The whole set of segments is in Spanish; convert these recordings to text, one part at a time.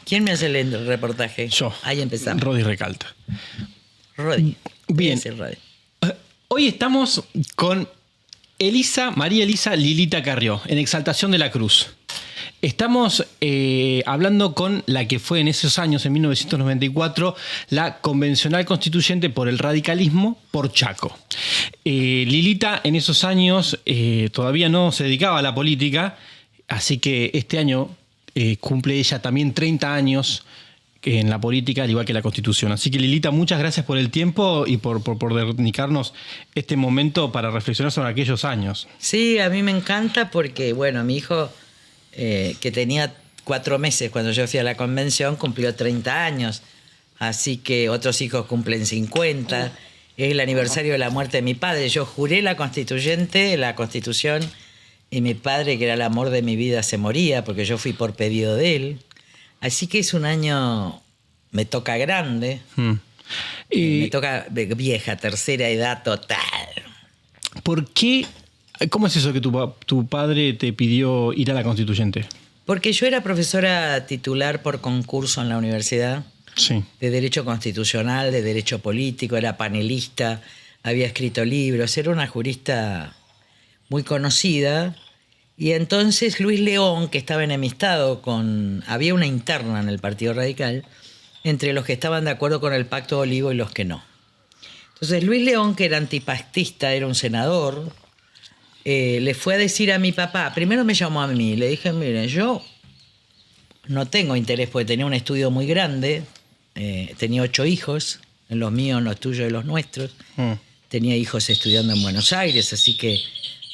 ¿Quién me hace el reportaje? Yo. Ahí empezamos. Rodi Recalta. Rodi. Bien. Rodi. Hoy estamos con María Elisa Lilita Carrió, en Exaltación de la Cruz. Estamos hablando con la que fue en esos años, en 1994, la convencional constituyente por el radicalismo por Chaco. Lilita en esos años todavía no se dedicaba a la política, así que este año cumple ella también 30 años en la política, al igual que la Constitución. Así que, Lilita, muchas gracias por el tiempo y por dedicarnos este momento para reflexionar sobre aquellos años. Sí, a mí me encanta porque, bueno, mi hijo, que tenía 4 meses cuando yo fui a la convención, cumplió 30 años. Así que otros hijos cumplen 50. Es el aniversario de la muerte de mi padre. Yo juré la Constitución, y mi padre, que era el amor de mi vida, se moría porque yo fui por pedido de él. Así que es un año, me toca grande, me toca vieja, tercera edad total. ¿Por qué? ¿Cómo es eso que tu padre te pidió ir a la Constituyente? Porque yo era profesora titular por concurso en la universidad, sí, de Derecho Constitucional, de Derecho Político, era panelista, había escrito libros, era una jurista muy conocida. Y entonces Luis León, que estaba enemistado había una interna en el Partido Radical entre los que estaban de acuerdo con el Pacto de Olivo y los que no. Entonces Luis León, que era antipactista, era un senador, le fue a decir a mi papá, primero me llamó a mí, le dije, miren, yo no tengo interés porque tenía un estudio muy grande, tenía 8 hijos, en los míos, en los tuyos y los nuestros, tenía hijos estudiando en Buenos Aires, así que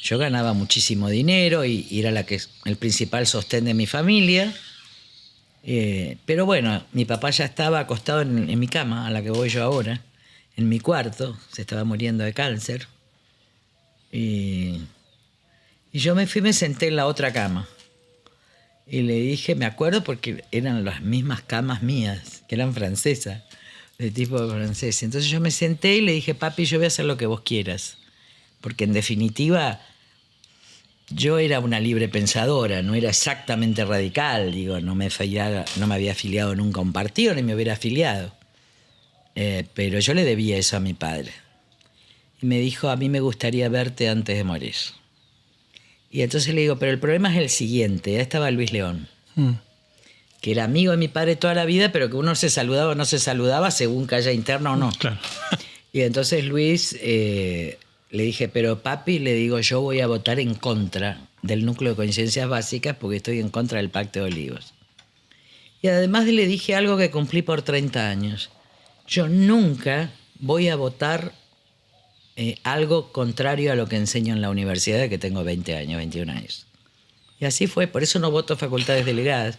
yo ganaba muchísimo dinero y era el principal sostén de mi familia. Pero bueno, mi papá ya estaba acostado en mi cama, a la que voy yo ahora, en mi cuarto, se estaba muriendo de cáncer. Y yo me senté en la otra cama. Y le dije, me acuerdo porque eran las mismas camas mías, que eran francesas, de tipo francés. Entonces yo me senté y le dije, papi, yo voy a hacer lo que vos quieras. Porque en definitiva, yo era una libre pensadora, no era exactamente radical, digo, no me había afiliado nunca a un partido, ni me hubiera afiliado. Pero yo le debía eso a mi padre. Y me dijo, a mí me gustaría verte antes de morir. Y entonces le digo, pero el problema es el siguiente, ya estaba Luis León, que era amigo de mi padre toda la vida, pero que uno se saludaba o no se saludaba según que haya interna o no. Claro. Y entonces Luis... le dije, pero papi, le digo, yo voy a votar en contra del núcleo de conciencias básicas porque estoy en contra del Pacto de Olivos. Y además le dije algo que cumplí por 30 años. Yo nunca voy a votar algo contrario a lo que enseño en la universidad, que tengo 20 años, 21 años. Y así fue, por eso no voto facultades delegadas.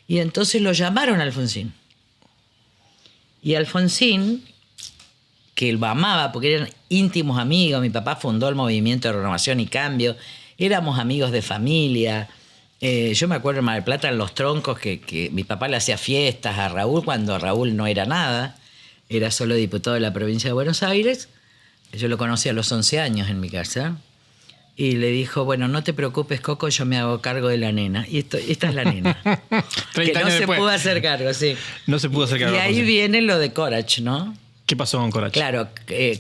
Y entonces lo llamaron a Alfonsín. Y Alfonsín, que lo amaba porque eran íntimos amigos. Mi papá fundó el Movimiento de Renovación y Cambio. Éramos amigos de familia. Yo me acuerdo en Mar del Plata, en Los Troncos, que mi papá le hacía fiestas a Raúl cuando Raúl no era nada. Era solo diputado de la provincia de Buenos Aires. Yo lo conocí a los 11 años en mi casa. Y le dijo, bueno, no te preocupes, Coco, yo me hago cargo de la nena. Y esta es la nena. 30 que no años se después. pudo hacer cargo, sí. No se pudo hacer cargo. Y ahí viene lo de Corach, ¿no? ¿Qué pasó con Corach? Claro,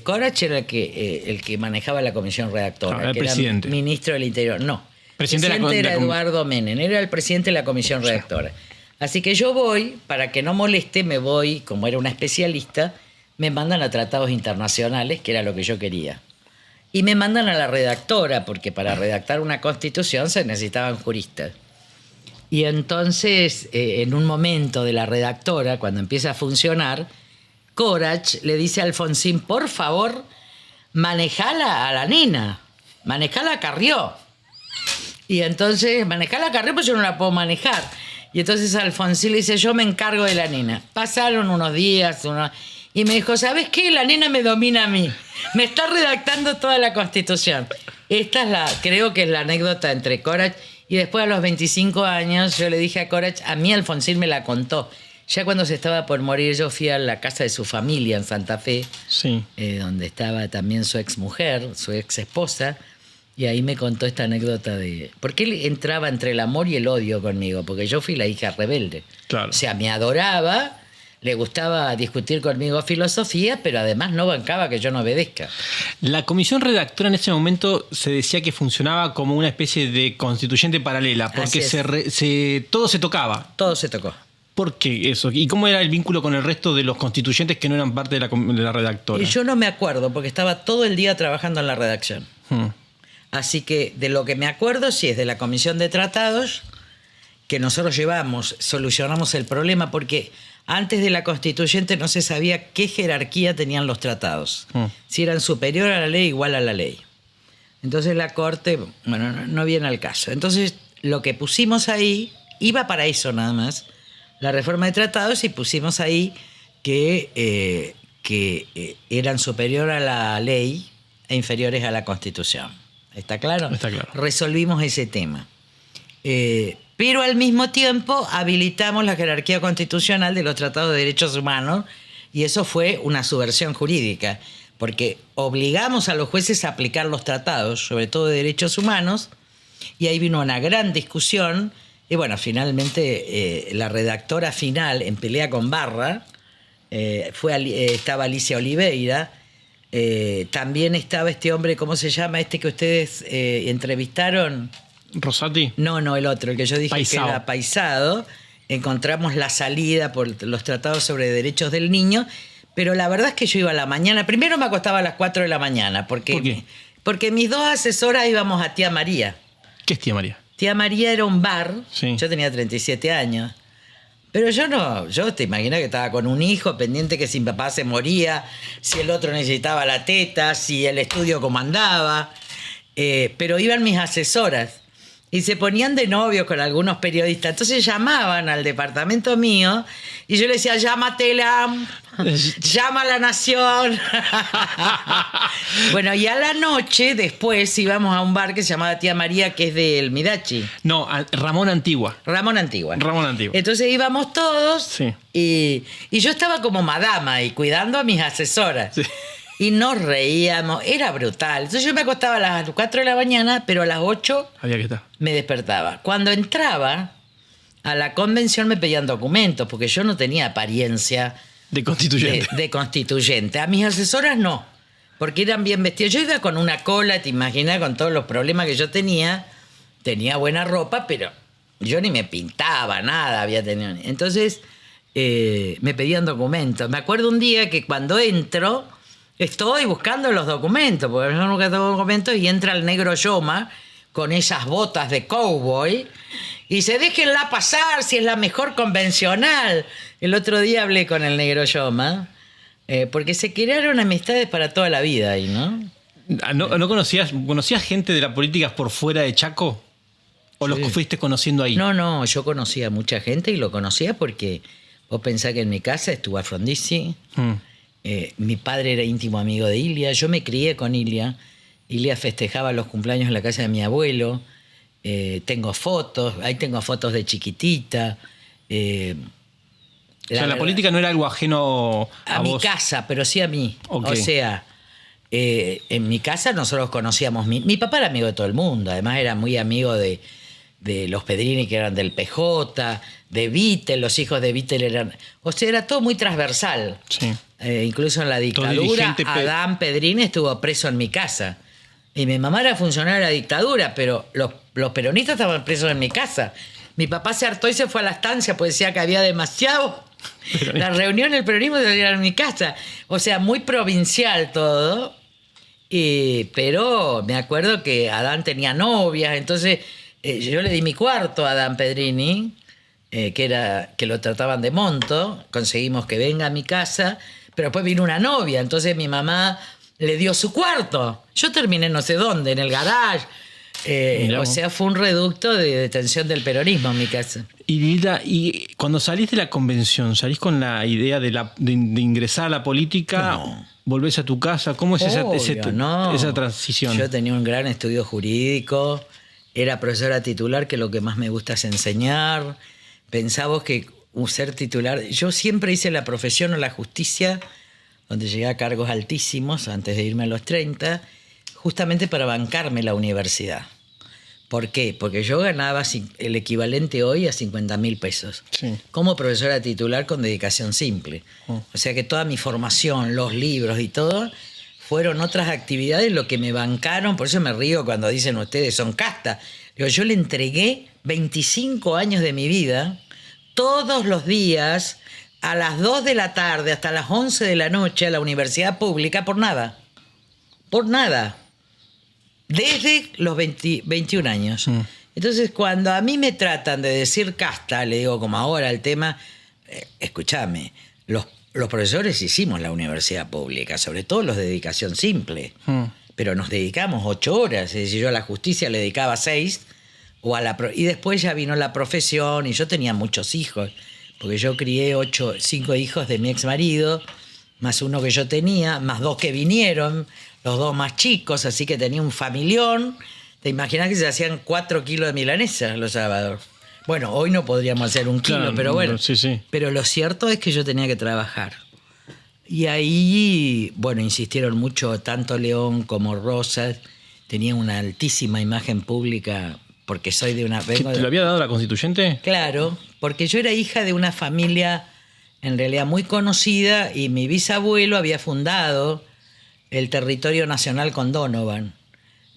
Corach era el que manejaba la comisión redactora, Claro, el que presidente. Era ministro del Interior. No, Presidente era Eduardo Menem, era el presidente de la comisión redactora. Así que yo voy, para que no moleste, me voy, como era una especialista, me mandan a tratados internacionales, que era lo que yo quería. Y me mandan a la redactora, porque para redactar una constitución se necesitaban juristas. Y entonces, en un momento de la redactora, cuando empieza a funcionar, Corach le dice a Alfonsín, por favor, manejala a la nena, manejala a Carrió. Y entonces, manejala a Carrió, pues yo no la puedo manejar. Y entonces Alfonsín le dice, yo me encargo de la nena. Pasaron unos días, y me dijo, ¿sabes qué? La nena me domina a mí. Me está redactando toda la Constitución. Esta creo que es la anécdota entre Corach. Y después a los 25 años yo le dije a Corach, a mí Alfonsín me la contó. Ya cuando se estaba por morir, yo fui a la casa de su familia en Santa Fe, sí, donde estaba también su exmujer, su ex esposa, Y ahí me contó esta anécdota de... Porque él entraba entre el amor y el odio conmigo, porque yo fui la hija rebelde. Claro. O sea, me adoraba, le gustaba discutir conmigo filosofía, pero además no bancaba que yo no obedezca. La comisión redactora en ese momento se decía que funcionaba como una especie de constituyente paralela, porque todo se tocaba. Todo se tocó. ¿Por qué eso? ¿Y cómo era el vínculo con el resto de los constituyentes que no eran parte de la redactora? Y yo no me acuerdo, porque estaba todo el día trabajando en la redacción. Así que de lo que me acuerdo, sí es de la comisión de tratados, que nosotros solucionamos el problema, porque antes de la constituyente no se sabía qué jerarquía tenían los tratados. Si eran superior a la ley, igual a la ley. Entonces la Corte, bueno, no viene al caso. Entonces lo que pusimos ahí, iba para eso nada más, la reforma de tratados, y pusimos ahí que eran superior a la ley e inferiores a la Constitución. ¿Está claro? Está claro. Resolvimos ese tema. Pero al mismo tiempo habilitamos la jerarquía constitucional de los tratados de derechos humanos, y eso fue una subversión jurídica, porque obligamos a los jueces a aplicar los tratados, sobre todo de derechos humanos, y ahí vino una gran discusión, y bueno, finalmente la redactora final, en pelea con Barra, estaba Alicia Oliveira. También estaba este hombre, ¿cómo se llama? Este que ustedes entrevistaron. ¿Rosati? No, el otro, el que yo dije Paisao. que era Paisado. Encontramos la salida por los tratados sobre derechos del niño, pero la verdad es que yo iba a la mañana. Primero me acostaba a las 4 de la mañana. ¿Por qué? Porque mis dos asesoras íbamos a Tía María. ¿Qué es Tía María? Tía María era un bar. Sí. Yo tenía 37 años. Pero yo te imaginas que estaba con un hijo pendiente que si mi papá se moría, si el otro necesitaba la teta, si el estudio cómo andaba. Pero iban mis asesoras y se ponían de novios con algunos periodistas. Entonces llamaban al departamento mío y yo le decía, llámatela, llama a La Nación. Bueno, y a la noche después íbamos a un bar que se llamaba Tía María, que es del Midachi. No, Ramón Antigua. Ramón Antigua. Ramón Antigua. Entonces íbamos todos, Sí. y yo estaba como madama y cuidando a mis asesoras. Sí. Y nos reíamos, era brutal. Entonces yo me acostaba a las 4 de la mañana, pero a las 8 Había que estar. me despertaba. Cuando entraba a la convención me pedían documentos, porque yo no tenía apariencia De constituyente. de constituyente. A mis asesoras no, porque eran bien vestidos. Yo iba con una cola, te imaginas, con todos los problemas que yo tenía. Tenía buena ropa, pero yo ni me pintaba, nada había tenido. Entonces me pedían documentos. Me acuerdo un día que cuando entro, estoy buscando los documentos, porque yo nunca tengo documentos, y entra el negro Yoma con esas botas de cowboy y dice, déjenla pasar si es la mejor convencional. El otro día hablé con el negro Yoma, porque se crearon amistades para toda la vida ahí, ¿no? ¿No conocías gente de la política por fuera de Chaco? ¿O los Sí. fuiste conociendo ahí? No, yo conocía a mucha gente y lo conocía porque vos pensás que en mi casa estuvo a Frondizi. Mi padre era íntimo amigo de Ilia. Yo me crié con Ilia. Ilia festejaba los cumpleaños en la casa de mi abuelo. Tengo fotos. Ahí tengo fotos de chiquitita. O sea, la política no era algo ajeno a mi vos. casa, pero sí a mí. Ok. O sea, en mi casa nosotros conocíamos... Mi papá era amigo de todo el mundo. Además era muy amigo de los Pedrini, que eran del PJ, de Vittel. Los hijos de Vittel eran... O sea, era todo muy transversal. Sí. Incluso en la dictadura, dirigente Adán Pedrini estuvo preso en mi casa. Y mi mamá era funcionaria de la dictadura, pero los peronistas estaban presos en mi casa. Mi papá se hartó y se fue a la estancia, pues decía que había demasiado. La reunión del peronismo se hacía en mi casa. O sea, muy provincial todo. Pero me acuerdo que Adán tenía novias, entonces yo le di mi cuarto a Adán Pedrini, que lo trataban de monto. Conseguimos que venga a mi casa, pero después vino una novia, entonces mi mamá le dio su cuarto. Yo terminé no sé dónde, en el garage. O sea, fue un reducto de detención del peronismo en mi casa. Y Lilita, y cuando salís de la convención, ¿salís con la idea de ingresar a la política? No. ¿Volvés a tu casa? ¿Cómo es Obvio, esa transición? Yo tenía un gran estudio jurídico, era profesora titular, que lo que más me gusta es enseñar. Pensaba que ser titular... Yo siempre hice la profesión o la justicia, donde llegué a cargos altísimos antes de irme a los 30, justamente para bancarme la universidad. ¿Por qué? Porque yo ganaba el equivalente hoy a 50.000 pesos. Sí. Como profesora titular con dedicación simple. O sea que toda mi formación, los libros y todo, fueron otras actividades lo que me bancaron. Por eso me río cuando dicen ustedes son casta. Yo le entregué 25 años de mi vida, todos los días, a las 2 de la tarde hasta las 11 de la noche a la universidad pública por nada. Por nada. Desde los 21 años. Entonces, cuando a mí me tratan de decir casta, le digo como ahora el tema, escúchame, los profesores hicimos la universidad pública, sobre todo los de dedicación simple, pero nos dedicamos 8 horas, es decir, yo a la justicia le dedicaba 6, y después ya vino la profesión, y yo tenía muchos hijos, porque yo crié 5 hijos de mi ex marido, más uno que yo tenía, más 2 que vinieron, los 2 más chicos, así que tenía un familión. Te imaginas que se hacían 4 kilos de milanesa los sábados. Bueno, hoy no podríamos hacer 1 kilo, Claro, pero bueno. sí. Pero lo cierto es que yo tenía que trabajar. Y ahí, bueno, insistieron mucho, tanto León como Rosas. Tenía una altísima imagen pública, porque soy de una... ¿Te lo había dado la constituyente? Claro, porque yo era hija de una familia en realidad muy conocida y mi bisabuelo había fundado el Territorio Nacional con Donovan.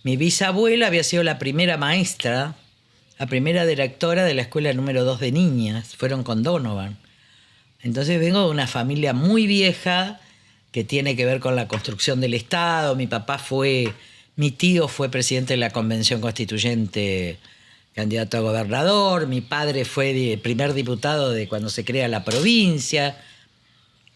Mi bisabuela había sido la primera maestra, la primera directora de la escuela número 2 de niñas, fueron con Donovan. Entonces vengo de una familia muy vieja que tiene que ver con la construcción del Estado. Mi tío fue presidente de la Convención Constituyente, candidato a gobernador. Mi padre fue primer diputado de cuando se crea la provincia.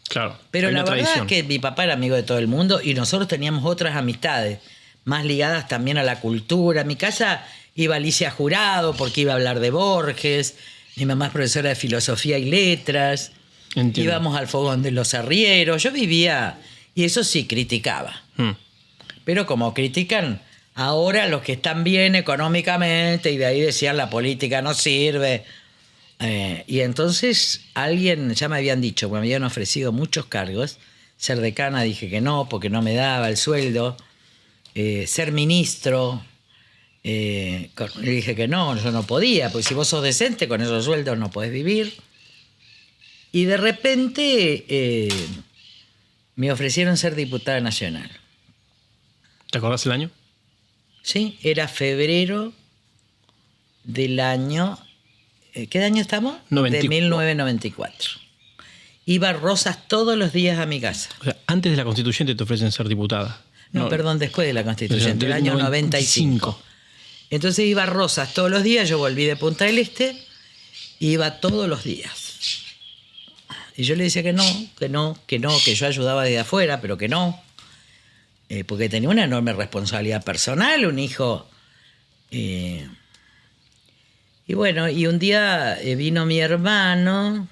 Claro. Pero hay la una verdad tradición. es que mi papá era amigo de todo el mundo y nosotros teníamos otras amistades, más ligadas también a la cultura. En mi casa iba Alicia Jurado porque iba a hablar de Borges. Mi mamá es profesora de filosofía y letras. Entiendo. Íbamos al fogón de los arrieros. Yo vivía, y eso sí, criticaba. Pero como critican ahora los que están bien económicamente y de ahí decían la política no sirve. Y entonces ya me habían dicho, me habían ofrecido muchos cargos. Ser decana dije que no, porque no me daba el sueldo. Ser ministro, le dije que no, yo no podía, porque si vos sos decente con esos sueldos no podés vivir. Y de repente me ofrecieron ser diputada nacional. ¿Te acordás el año? Sí, era febrero del año... ¿Qué año estamos? 94. De 1994. Iba Rosas todos los días a mi casa. O sea, antes de la constituyente te ofrecen ser diputada. No, perdón, después de la Constitución, del del año 95. 95. Entonces iba Rosas todos los días, yo volví de Punta del Este, iba todos los días. Y yo le decía que yo ayudaba desde afuera, pero que no. Porque tenía una enorme responsabilidad personal, un hijo... Y bueno, y un día vino mi hermano,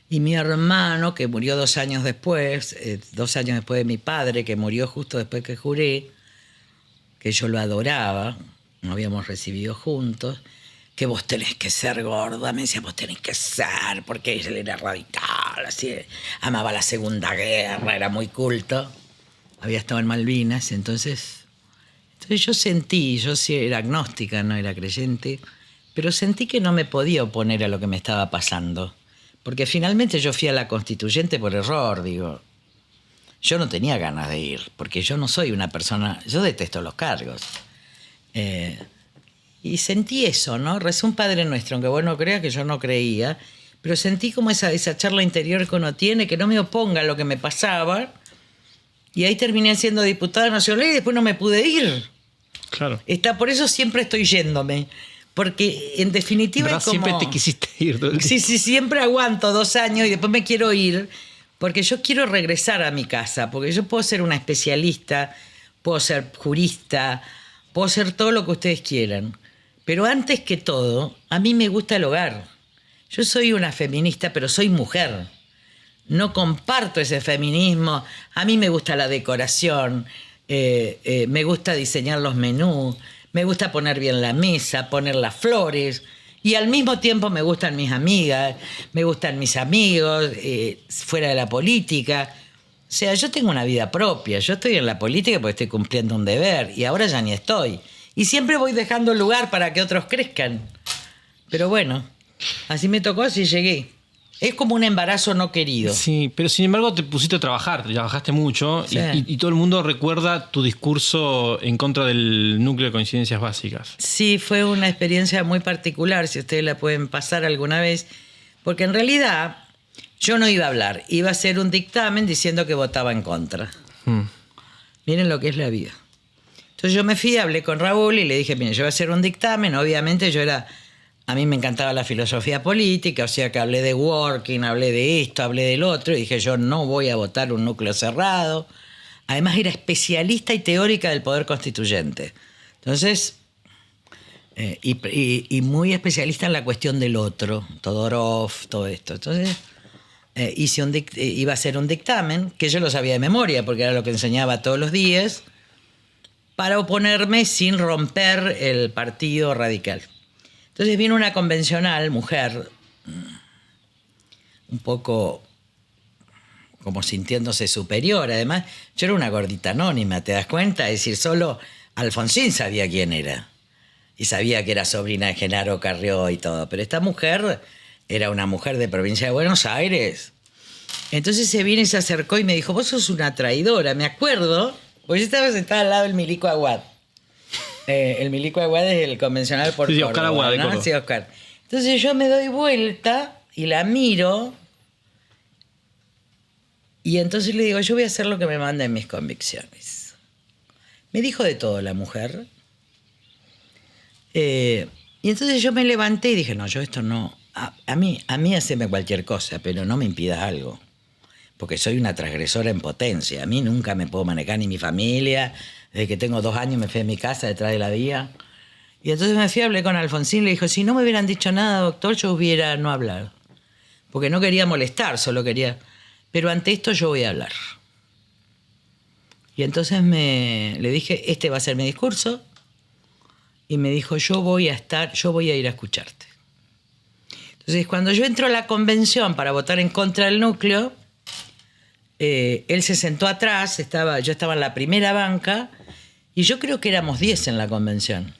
y mi hermano, que murió 2 años después, 2 años después de mi padre, que murió justo después que juré, que yo lo adoraba, nos habíamos recibido juntos, que vos tenés que ser gorda, me decía, vos tenés que ser, porque él era radical, así, amaba la Segunda Guerra, era muy culto, había estado en Malvinas, entonces yo sentí, yo sí era agnóstica, no era creyente, pero sentí que no me podía oponer a lo que me estaba pasando. Porque finalmente yo fui a la constituyente por error, digo. Yo no tenía ganas de ir, porque yo no soy una persona... Yo detesto los cargos. Y sentí eso, ¿no? Recé un Padre Nuestro, aunque vos no creas que yo no creía, pero sentí como esa charla interior que uno tiene, que no me oponga a lo que me pasaba. Y ahí terminé siendo diputada nacional y después no me pude ir. Claro. Por eso siempre estoy yéndome. Porque en definitiva es como... Siempre te quisiste ir todo el tiempo. Sí, siempre aguanto 2 años y después me quiero ir porque yo quiero regresar a mi casa, porque yo puedo ser una especialista, puedo ser jurista, puedo ser todo lo que ustedes quieran, pero antes que todo, a mí me gusta el hogar. Yo soy una feminista, pero soy mujer. No comparto ese feminismo. A mí me gusta la decoración, me gusta diseñar los menús, me gusta poner bien la mesa, poner las flores. Y al mismo tiempo me gustan mis amigas, me gustan mis amigos, fuera de la política. sea, yo tengo una vida propia, yo estoy en la política porque estoy cumpliendo un deber y ahora ya ni estoy. Y siempre voy dejando lugar para que otros crezcan. Pero bueno, así me tocó, así llegué. Es como un embarazo no querido. Sí, pero sin embargo te pusiste a trabajar, trabajaste mucho Sí. y todo el mundo recuerda tu discurso en contra del núcleo de coincidencias básicas. Sí, fue una experiencia muy particular, si ustedes la pueden pasar alguna vez, porque en realidad yo no iba a hablar, iba a hacer un dictamen diciendo que votaba en contra. Miren lo que es la vida. Entonces yo me fui, hablé con Raúl y le dije, mire, yo voy a hacer un dictamen, obviamente a mí me encantaba la filosofía política, o sea que hablé de working, hablé de esto, hablé del otro, y dije, yo no voy a votar un núcleo cerrado. Además era especialista y teórica del poder constituyente. Entonces, y muy especialista en la cuestión del otro, Todorov, todo esto. Entonces, iba a hacer un dictamen, que yo lo sabía de memoria, porque era lo que enseñaba todos los días, para oponerme sin romper el partido radical. Entonces vino una convencional, mujer, un poco como sintiéndose superior. Además, yo era una gordita anónima, ¿te das cuenta? Es decir, solo Alfonsín sabía quién era. Y sabía que era sobrina de Genaro Carrió y todo. Pero esta mujer era una mujer de provincia de Buenos Aires. Entonces se vino y se acercó y me dijo, vos sos una traidora. Me acuerdo, porque yo estaba sentada al lado del Milico Aguad. El Milico Aguad es el convencional por Sí, Córdoba, Oscar Aguad, ¿no? Córdoba. Sí, Oscar. Entonces yo me doy vuelta y la miro y entonces le digo, yo voy a hacer lo que me manden mis convicciones. Me dijo de todo la mujer. Y entonces yo me levanté y dije, no, yo esto no... A mí haceme cualquier cosa, pero no me impidas algo. Porque soy una transgresora en potencia. A mí nunca me puedo manejar ni mi familia. Desde que tengo 2 años me fui a mi casa detrás de la vía. Y entonces me fui, hablé con Alfonsín, le dijo, si no me hubieran dicho nada, doctor, yo hubiera no hablado. Porque no quería molestar, solo quería... Pero ante esto yo voy a hablar. Y entonces le dije, este va a ser mi discurso. Y me dijo, yo voy a ir a escucharte. Entonces, cuando yo entro a la convención para votar en contra del núcleo, él se sentó atrás, yo estaba en la primera banca, y yo creo que éramos 10 en la convención.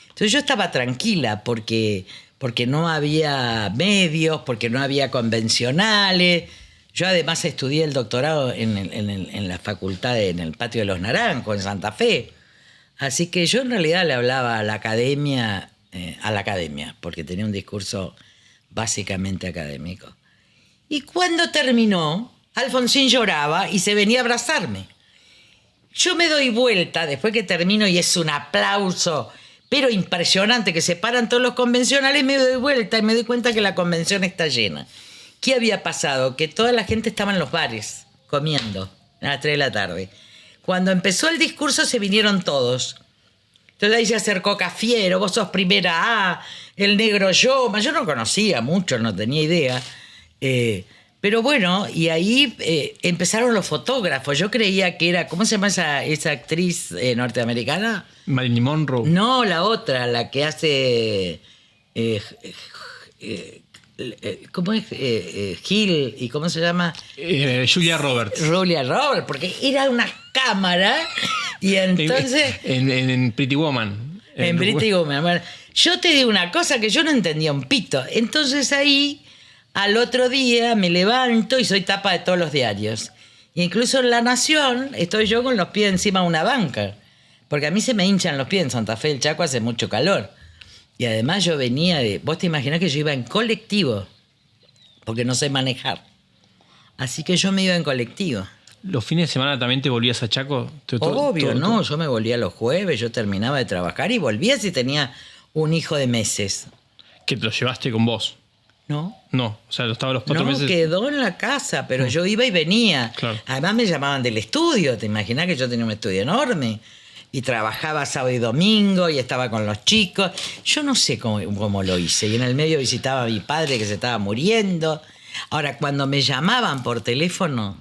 Entonces yo estaba tranquila porque no había medios, porque no había convencionales. Yo además estudié el doctorado en la facultad, en el Patio de los Naranjos, en Santa Fe. Así que yo en realidad le hablaba a la academia, porque tenía un discurso básicamente académico. Y cuando terminó, Alfonsín lloraba y se venía a abrazarme. Yo me doy vuelta después que termino y es un aplauso, pero impresionante, que se paran todos los convencionales, me doy vuelta y me doy cuenta que la convención está llena. ¿Qué había pasado? Que toda la gente estaba en los bares comiendo a las 3 de la tarde. Cuando empezó el discurso se vinieron todos. Entonces ahí se acercó Cafiero, vos sos primera A, el negro Yoma. Yo no conocía mucho, no tenía idea. Pero bueno, y ahí empezaron los fotógrafos. Yo creía que era, ¿cómo se llama esa actriz norteamericana? Marilyn Monroe. No, la otra, la que hace... ¿cómo es? Gil, ¿y cómo se llama? Julia Roberts. Julia Roberts, porque era una cámara y entonces... En Pretty Woman. En Pretty Woman. Bueno, yo te digo una cosa que yo no entendía un pito. Entonces ahí, al otro día, me levanto y soy tapa de todos los diarios. E incluso en La Nación estoy yo con los pies encima de una banca. Porque a mí se me hinchan los pies en Santa Fe del Chaco, hace mucho calor. Y además yo venía de... Vos te imaginás que yo iba en colectivo, porque no sé manejar. Así que yo me iba en colectivo. ¿Los fines de semana también te volvías a Chaco? Obvio, no. Yo me volvía los jueves, yo terminaba de trabajar y volvía si tenía un hijo de meses. ¿Que te lo llevaste con vos? No. No, o sea, estaba los 4 meses... No, quedó en la casa, pero yo iba y venía. Claro. Además me llamaban del estudio, te imaginás que yo tenía un estudio enorme. Y trabajaba sábado y domingo y estaba con los chicos. Yo no sé cómo lo hice. Y en el medio visitaba a mi padre que se estaba muriendo. Ahora, cuando me llamaban por teléfono,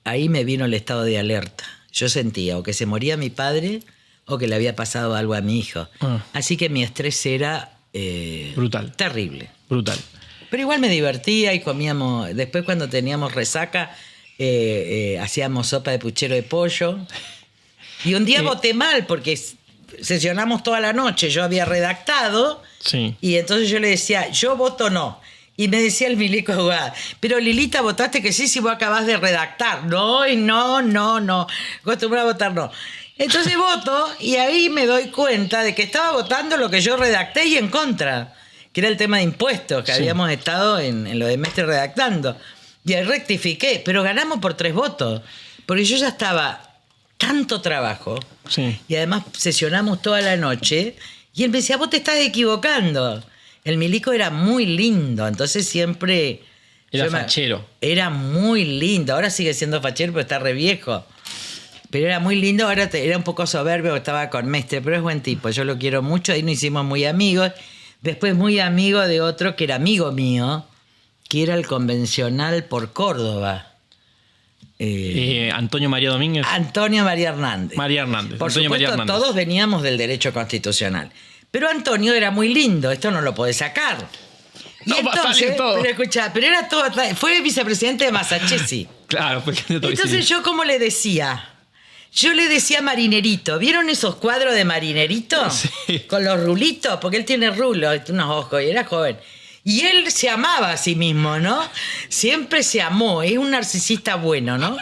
ahí me vino el estado de alerta. Yo sentía o que se moría mi padre o que le había pasado algo a mi hijo. Así que mi estrés era brutal. Terrible. Brutal. Pero igual me divertía y comíamos. Después, cuando teníamos resaca, hacíamos sopa de puchero de pollo. Y un día voté mal porque sesionamos toda la noche, yo había redactado, Sí. y entonces yo le decía, yo voto no. Y me decía el milico de jugada, pero Lilita, votaste que sí si vos acabás de redactar. No, y no. Acostumbrado a votar no. Entonces voto y ahí me doy cuenta de que estaba votando lo que yo redacté y en contra, que era el tema de impuestos, que habíamos estado en lo de Mestre redactando. Y ahí rectifiqué, pero ganamos por 3 votos, porque yo ya estaba tanto trabajo, Sí. y además sesionamos toda la noche, y él me decía, vos te estás equivocando. El milico era muy lindo, entonces siempre... Era fachero. Era muy lindo, ahora sigue siendo fachero, pero está re viejo. Pero era muy lindo, ahora era un poco soberbio, estaba con Mestre, pero es buen tipo, yo lo quiero mucho, ahí nos hicimos muy amigos. Después muy amigo de otro que era amigo mío, que era el convencional por Córdoba. Antonio María Domínguez. Antonio María Hernández. María Hernández. Por Antonio María supuesto, Hernández. todos veníamos del derecho constitucional. Pero Antonio era muy lindo, esto no lo podés sacar. Y No, va a salir todo. Pero escuchá, pero era todo, fue vicepresidente de Massachusetts. Claro, pues Entonces yo, ¿cómo le decía? Yo le decía marinerito. ¿Vieron esos cuadros de marinerito? Sí. Con los rulitos, porque él tiene rulos, unos ojos, y era joven. Y él se amaba a sí mismo, ¿no? Siempre se amó, es un narcisista bueno, ¿no?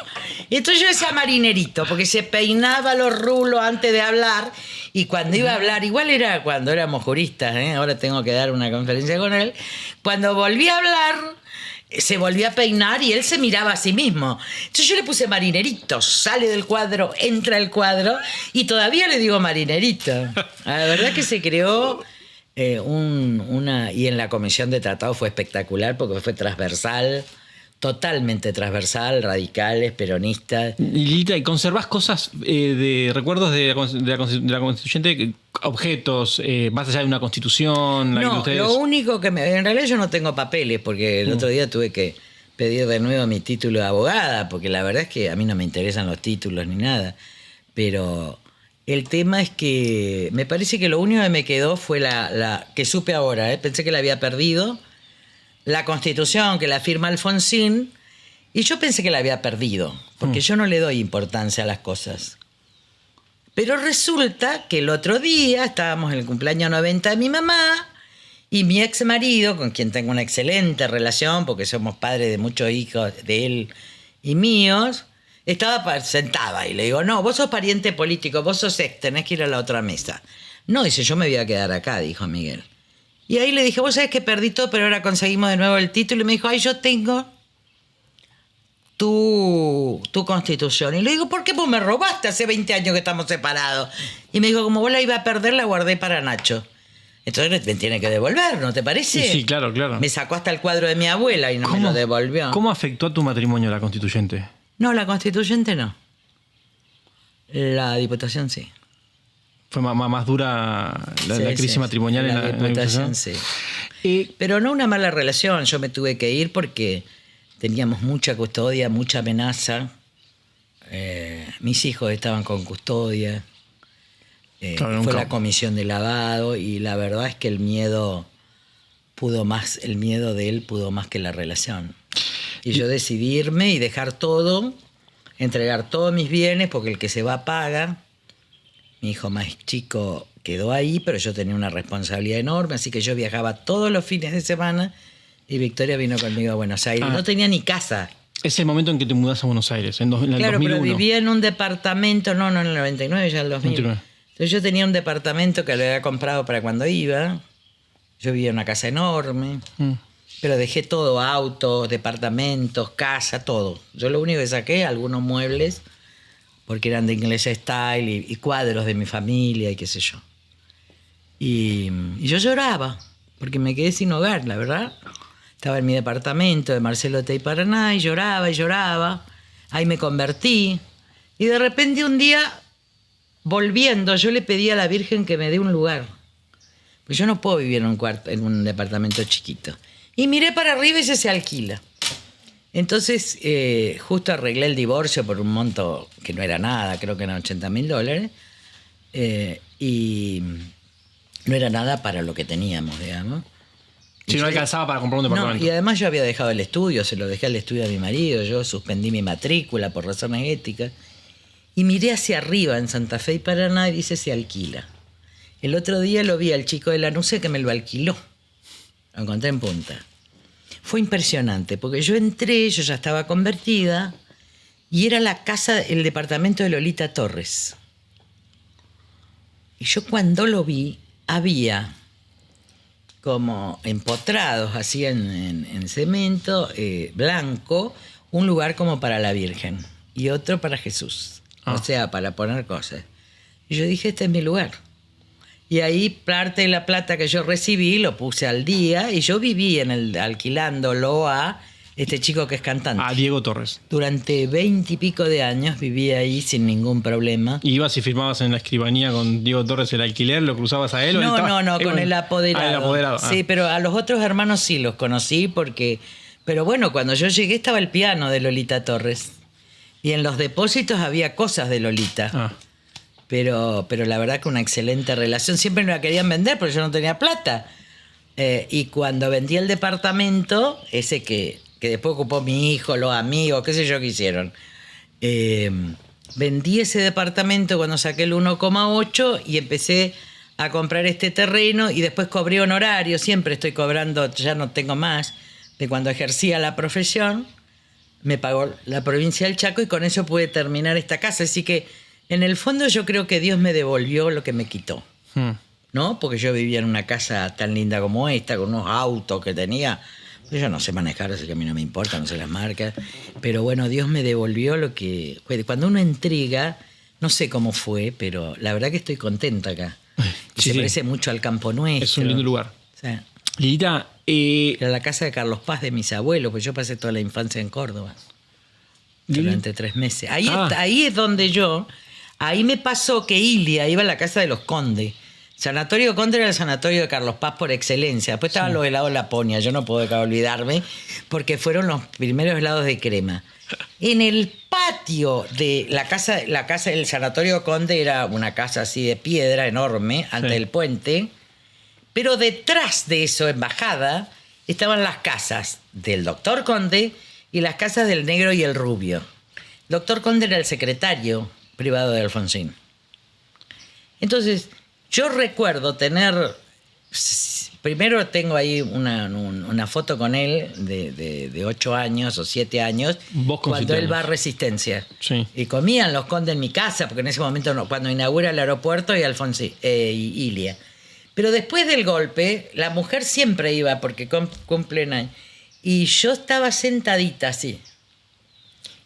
Y entonces yo decía marinerito, porque se peinaba los rulos antes de hablar, y cuando iba a hablar, igual era cuando éramos juristas, ¿eh? Ahora tengo que dar una conferencia con él, cuando volvía a hablar, se volvía a peinar y él se miraba a sí mismo. Entonces yo le puse marinerito, sale del cuadro, entra el cuadro, y todavía le digo marinerito. La verdad que se creó... y en la comisión de tratado fue espectacular porque fue transversal, totalmente transversal, radicales, peronistas. Y Lilita, ¿y conservás cosas de recuerdos de la constituyente, objetos, más allá de una constitución? No, ustedes... lo único que en realidad yo no tengo papeles porque el otro día tuve que pedir de nuevo mi título de abogada, porque la verdad es que a mí no me interesan los títulos ni nada, pero... El tema es que me parece que lo único que me quedó fue la que supe ahora, pensé que la había perdido, la Constitución que la firma Alfonsín, y yo pensé que la había perdido, porque yo no le doy importancia a las cosas. Pero resulta que el otro día estábamos en el cumpleaños 90 de mi mamá, y mi ex marido, con quien tengo una excelente relación, porque somos padres de muchos hijos de él y míos, estaba sentada y le digo, no, vos sos pariente político, vos sos ex, tenés que ir a la otra mesa. No, dice, yo me voy a quedar acá, dijo Miguel. Y ahí le dije, vos sabés que perdí todo, pero ahora conseguimos de nuevo el título. Y me dijo, ay, yo tengo tu constitución. Y le digo, ¿por qué vos me robaste hace 20 años que estamos separados? Y me dijo, como vos la iba a perder, la guardé para Nacho. Entonces me tiene que devolver, ¿no te parece? Sí, claro. Me sacó hasta el cuadro de mi abuela y no me lo devolvió. ¿Cómo afectó a tu matrimonio la constituyente? No, la constituyente no. La diputación sí. ¿Fue más dura la crisis matrimonial en la diputación? Sí. Pero no una mala relación. Yo me tuve que ir porque teníamos mucha custodia, mucha amenaza. Mis hijos estaban con custodia. Fue la comisión de lavado y la verdad es que el miedo de él pudo más que la relación. Y yo decidí irme y dejar todo, entregar todos mis bienes, porque el que se va paga. Mi hijo más chico quedó ahí, pero yo tenía una responsabilidad enorme, así que yo viajaba todos los fines de semana y Victoria vino conmigo a Buenos Aires. No tenía ni casa. Es el momento en que te mudas a Buenos Aires, en el claro, 2001. Pero vivía en un departamento, no en el 99, ya en el 2000. 29. Entonces yo tenía un departamento que lo había comprado para cuando iba. Yo vivía en una casa enorme. Pero dejé todo, autos, departamentos, casa, todo. Yo lo único que saqué, algunos muebles, porque eran de Inglés Style y cuadros de mi familia y qué sé yo. Y yo lloraba, porque me quedé sin hogar, la verdad. Estaba en mi departamento de Marcelo Tey Paraná y lloraba. Ahí me convertí. Y de repente un día, volviendo, yo le pedí a la Virgen que me dé un lugar. Pues yo no puedo vivir en un departamento chiquito. Y miré para arriba y se alquila. Entonces, justo arreglé el divorcio por un monto que no era nada, creo que eran $80.000. Y no era nada para lo que teníamos, digamos. Si no alcanzaba para comprar un departamento. No, y además yo había dejado el estudio, se lo dejé al estudio a mi marido, yo suspendí mi matrícula por razones éticas. Y miré hacia arriba en Santa Fe y Paraná y dice se alquila. El otro día lo vi al chico de Lanuse que me lo alquiló. Lo encontré en Punta. Fue impresionante, porque yo entré, yo ya estaba convertida, y era la casa, el departamento de Lolita Torres. Y yo cuando lo vi, había como empotrados así en cemento blanco, un lugar como para la Virgen y otro para Jesús. O sea, para poner cosas. Y yo dije, este es mi lugar. Y ahí parte de la plata que yo recibí lo puse al día y yo viví alquilándolo a este chico que es cantante. A Diego Torres. Durante 20 y pico de años viví ahí sin ningún problema. ¿Y ibas y firmabas en la escribanía con Diego Torres el alquiler? ¿Lo cruzabas a él? No, con el apoderado. El apoderado. Sí, pero a los otros hermanos sí los conocí porque... Pero bueno, cuando yo llegué estaba el piano de Lolita Torres. Y en los depósitos había cosas de Lolita. Pero la verdad que una excelente relación. Siempre me la querían vender porque yo no tenía plata. Y cuando vendí el departamento, ese que después ocupó mi hijo, los amigos, qué sé yo qué hicieron. Vendí ese departamento cuando saqué el 1,8 y empecé a comprar este terreno y después cobré honorario. Siempre estoy cobrando, ya no tengo más, de cuando ejercía la profesión. Me pagó la provincia del Chaco y con eso pude terminar esta casa. Así que en el fondo yo creo que Dios me devolvió lo que me quitó. ¿No? Porque yo vivía en una casa tan linda como esta, con unos autos que tenía. Yo no sé manejar, así que a mí no me importa, no sé las marcas. Pero bueno, Dios me devolvió lo que... Cuando uno entrega, no sé cómo fue, pero la verdad que estoy contenta acá. Se parece mucho al Campo Nuestro. Es un lindo lugar. O sea, Lilita, era la casa de Carlos Paz de mis abuelos, pues yo pasé toda la infancia en Córdoba. Durante 3 meses. Ahí es donde ahí me pasó que Ilia iba a la casa de los Conde. Sanatorio Conde era el sanatorio de Carlos Paz por excelencia. Después estaban los helados Laponia, yo no puedo dejar de olvidarme, porque fueron los primeros helados de crema. En el patio de la casa del Sanatorio Conde era una casa así de piedra enorme, ante el puente, pero detrás de eso, en bajada, estaban las casas del doctor Conde y las casas del Negro y el Rubio. El doctor Conde era el secretario privado de Alfonsín. Entonces, yo recuerdo tener... Primero tengo ahí una foto con él de 8 años o 7 años, cuando él va a Resistencia. Sí. Y comían los Condes en mi casa, porque en ese momento, cuando inaugura el aeropuerto, y Alfonsín, y Ilia. Pero después del golpe, la mujer siempre iba, porque cumplen años. Y yo estaba sentadita así.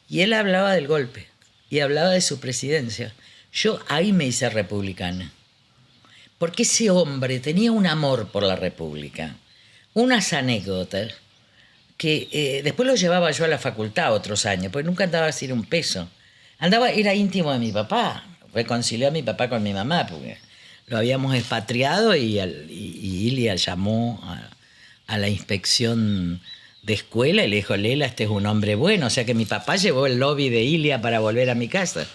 Y él hablaba del golpe. Y hablaba de su presidencia. Yo ahí me hice republicana. Porque ese hombre tenía un amor por la República. Unas anécdotas que después lo llevaba yo a la facultad otros años, porque nunca andaba sin un peso. Era íntimo de mi papá. Reconcilió a mi papá con mi mamá, porque lo habíamos expatriado y Ilia llamó a la inspección de escuela y le dijo, Lela, este es un hombre bueno. O sea que mi papá llevó el lobby de Ilia para volver a mi casa.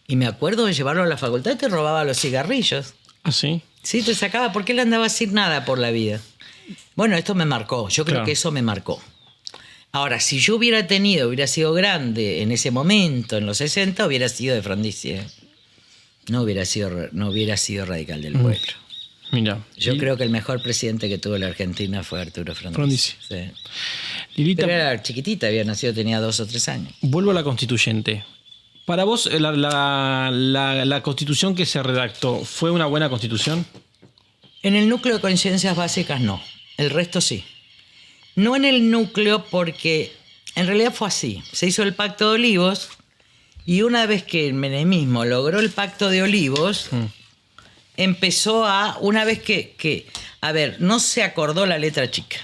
Y me acuerdo de llevarlo a la facultad y te robaba los cigarrillos. ¿Ah, sí? Sí, te sacaba porque él andaba sin nada por la vida. Bueno, esto me marcó. Yo creo que eso me marcó. Ahora, si yo hubiera sido grande en ese momento, en los 60, hubiera sido de Frondizi. No hubiera sido radical del pueblo. Mira. Yo creo que el mejor presidente que tuvo la Argentina fue Arturo Frondizi. Sí. Lilita, pero era chiquitita, había nacido, tenía 2 o 3 años. Vuelvo a la constituyente. Para vos, la constitución que se redactó, ¿fue una buena constitución? En el núcleo de conciencias básicas no, el resto sí. No en el núcleo porque en realidad fue así. Se hizo el Pacto de Olivos y una vez que el menemismo logró el Pacto de Olivos, empezó una vez que no se acordó la letra chica.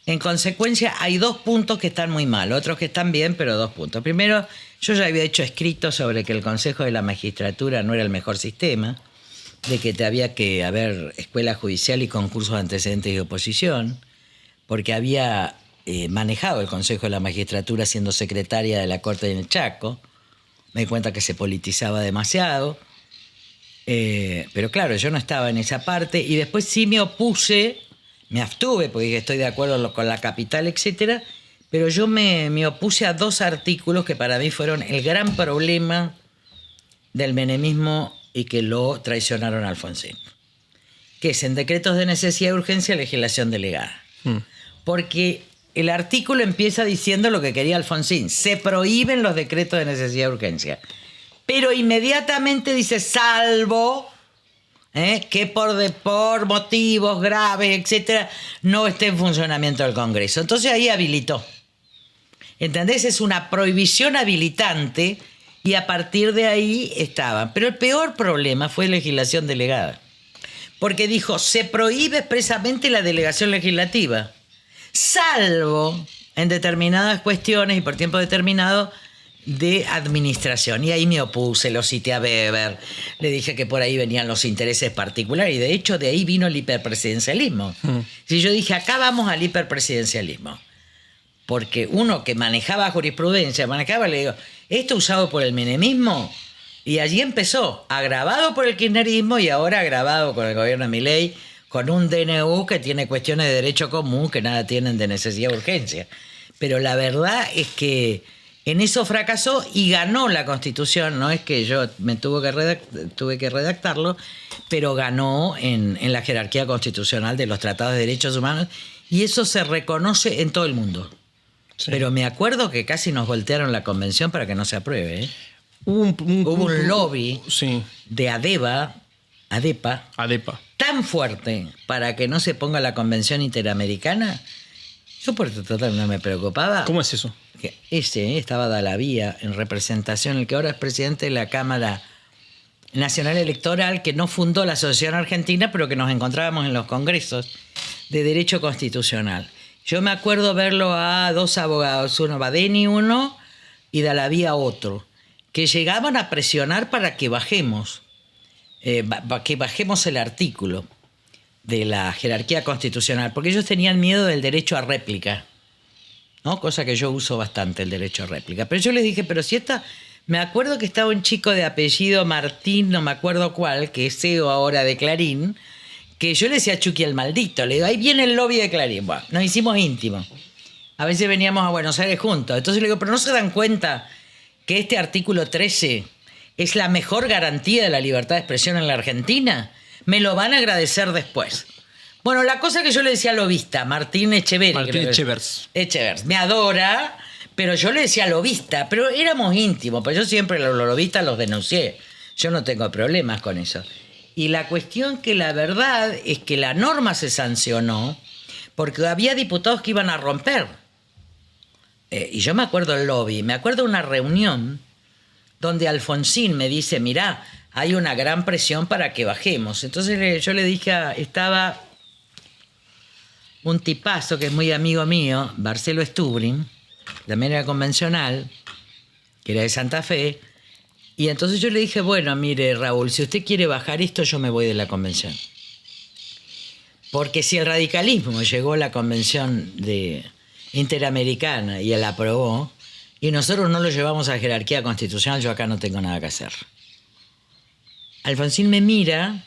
En consecuencia, hay 2 puntos que están muy mal, otros que están bien, pero 2 puntos. Primero, yo ya había hecho escrito sobre que el Consejo de la Magistratura no era el mejor sistema, de que había que haber escuela judicial y concursos de antecedentes de oposición, porque había manejado el Consejo de la Magistratura siendo secretaria de la Corte en el Chaco. Me di cuenta que se politizaba demasiado. Pero claro, yo no estaba en esa parte y después sí me opuse me abstuve porque dije estoy de acuerdo con la capital, etcétera, pero yo me opuse a 2 artículos que para mí fueron el gran problema del menemismo y que lo traicionaron a Alfonsín, que es en decretos de necesidad y urgencia, legislación delegada. Porque el artículo empieza diciendo lo que quería Alfonsín: se prohíben los decretos de necesidad y urgencia. Pero inmediatamente dice salvo que por motivos graves, etcétera, no esté en funcionamiento del Congreso. Entonces ahí habilitó. ¿Entendés? Es una prohibición habilitante y a partir de ahí estaban. Pero el peor problema fue legislación delegada. Porque dijo, se prohíbe expresamente la delegación legislativa, salvo en determinadas cuestiones y por tiempo determinado de administración. Y ahí me opuse, lo cité a Weber, le dije que por ahí venían los intereses particulares y de hecho de ahí vino el hiperpresidencialismo. Si yo dije, acá vamos al hiperpresidencialismo, porque uno que manejaba jurisprudencia, le digo, esto usado por el menemismo, y allí empezó, agravado por el kirchnerismo y ahora agravado con el gobierno de Milei, con un DNU que tiene cuestiones de derecho común que nada tienen de necesidad o urgencia. Pero la verdad es que en eso fracasó y ganó la Constitución. No es que yo tuve que redactarlo, pero ganó en la jerarquía constitucional de los tratados de derechos humanos y eso se reconoce en todo el mundo. Sí. Pero me acuerdo que casi nos voltearon la convención para que no se apruebe. Hubo un lobby de ADEPA tan fuerte para que no se ponga la Convención Interamericana. Yo por total no me preocupaba. ¿Cómo es eso? Que estaba Dalavía en representación, el que ahora es presidente de la Cámara Nacional Electoral, que no fundó la Asociación Argentina, pero que nos encontrábamos en los congresos de Derecho Constitucional. Yo me acuerdo verlo a 2 abogados, uno Badeni uno y Dalavía otro, que llegaban a presionar para que bajemos el artículo de la jerarquía constitucional, porque ellos tenían miedo del derecho a réplica, ¿no? Cosa que yo uso bastante, el derecho a réplica. Pero yo les dije, pero si me acuerdo que estaba un chico de apellido Martín, no me acuerdo cuál, que es CEO ahora de Clarín, que yo le decía a Chucky el maldito, le digo, ahí viene el lobby de Clarín. Bueno, nos hicimos íntimos. A veces veníamos a Buenos Aires juntos. Entonces le digo, pero ¿no se dan cuenta que este artículo 13 es la mejor garantía de la libertad de expresión en la Argentina? Me lo van a agradecer después. Bueno, la cosa que yo le decía al lobista, Martín Echevers, me adora, pero yo le decía lobista, pero éramos íntimos, pero yo siempre los lobistas los denuncié. Yo no tengo problemas con eso. Y la cuestión que la verdad es que la norma se sancionó porque había diputados que iban a romper. Y yo me acuerdo del lobby, me acuerdo de una reunión donde Alfonsín me dice, mirá, hay una gran presión para que bajemos. Entonces yo le dije, estaba un tipazo que es muy amigo mío, Marcelo Stubrin, también era convencional, que era de Santa Fe, y entonces yo le dije, bueno, mire Raúl, si usted quiere bajar esto, yo me voy de la convención. Porque si el radicalismo llegó a la convención interamericana y él aprobó, y nosotros no lo llevamos a jerarquía constitucional, yo acá no tengo nada que hacer. Alfonsín me mira,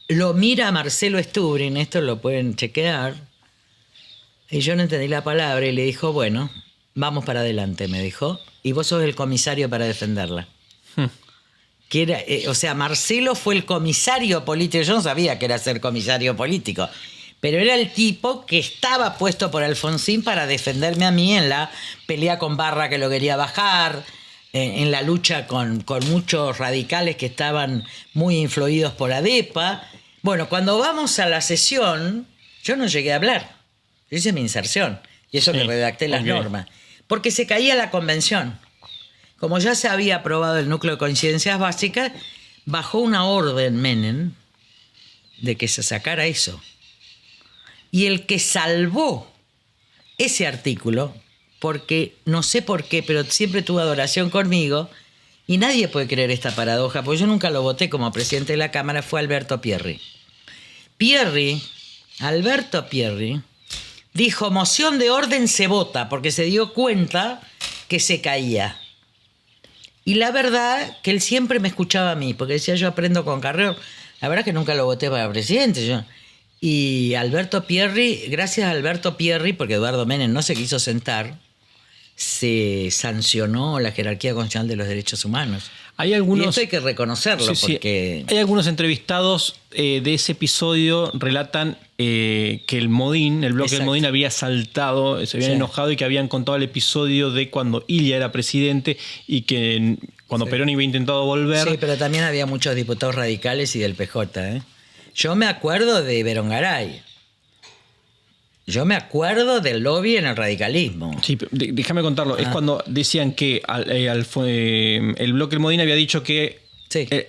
lo mira a Marcelo Stubrin, esto lo pueden chequear, y yo no entendí la palabra y le dijo, bueno, vamos para adelante, me dijo, y vos sos el comisario para defenderla. Que era, Marcelo fue el comisario político, yo no sabía que era ser comisario político, pero era el tipo que estaba puesto por Alfonsín para defenderme a mí en la pelea con Barra que lo quería bajar, en la lucha con muchos radicales que estaban muy influidos por ADEPA. Bueno, cuando vamos a la sesión, yo no llegué a hablar. Yo hice mi inserción, y eso que redacté las normas. Porque se caía la convención. Como ya se había aprobado el núcleo de coincidencias básicas, bajó una orden Menem de que se sacara eso. Y el que salvó ese artículo, porque no sé por qué, pero siempre tuvo adoración conmigo, y nadie puede creer esta paradoja, porque yo nunca lo voté como presidente de la Cámara, fue Alberto Pierri. Alberto Pierri, dijo, moción de orden se vota, porque se dio cuenta que se caía. Y la verdad que él siempre me escuchaba a mí, porque decía, yo aprendo con Carrió. La verdad que nunca lo voté para presidente yo. Y Alberto Pierri, gracias a Alberto Pierri, porque Eduardo Menem no se quiso sentar, se sancionó la jerarquía constitucional de los derechos humanos. Hay algunos, y esto hay que reconocerlo, sí, porque... Hay algunos entrevistados de ese episodio relatan que el Modín, el bloque del Modín había saltado, se habían enojado y que habían contado el episodio de cuando Ilia era presidente y que cuando Perón había intentado volver... Sí, pero también había muchos diputados radicales y del PJ, ¿eh? Yo me acuerdo de Berongaray. Yo me acuerdo del lobby en el radicalismo. Sí, déjame contarlo. Es cuando decían que el bloque del Modín había dicho que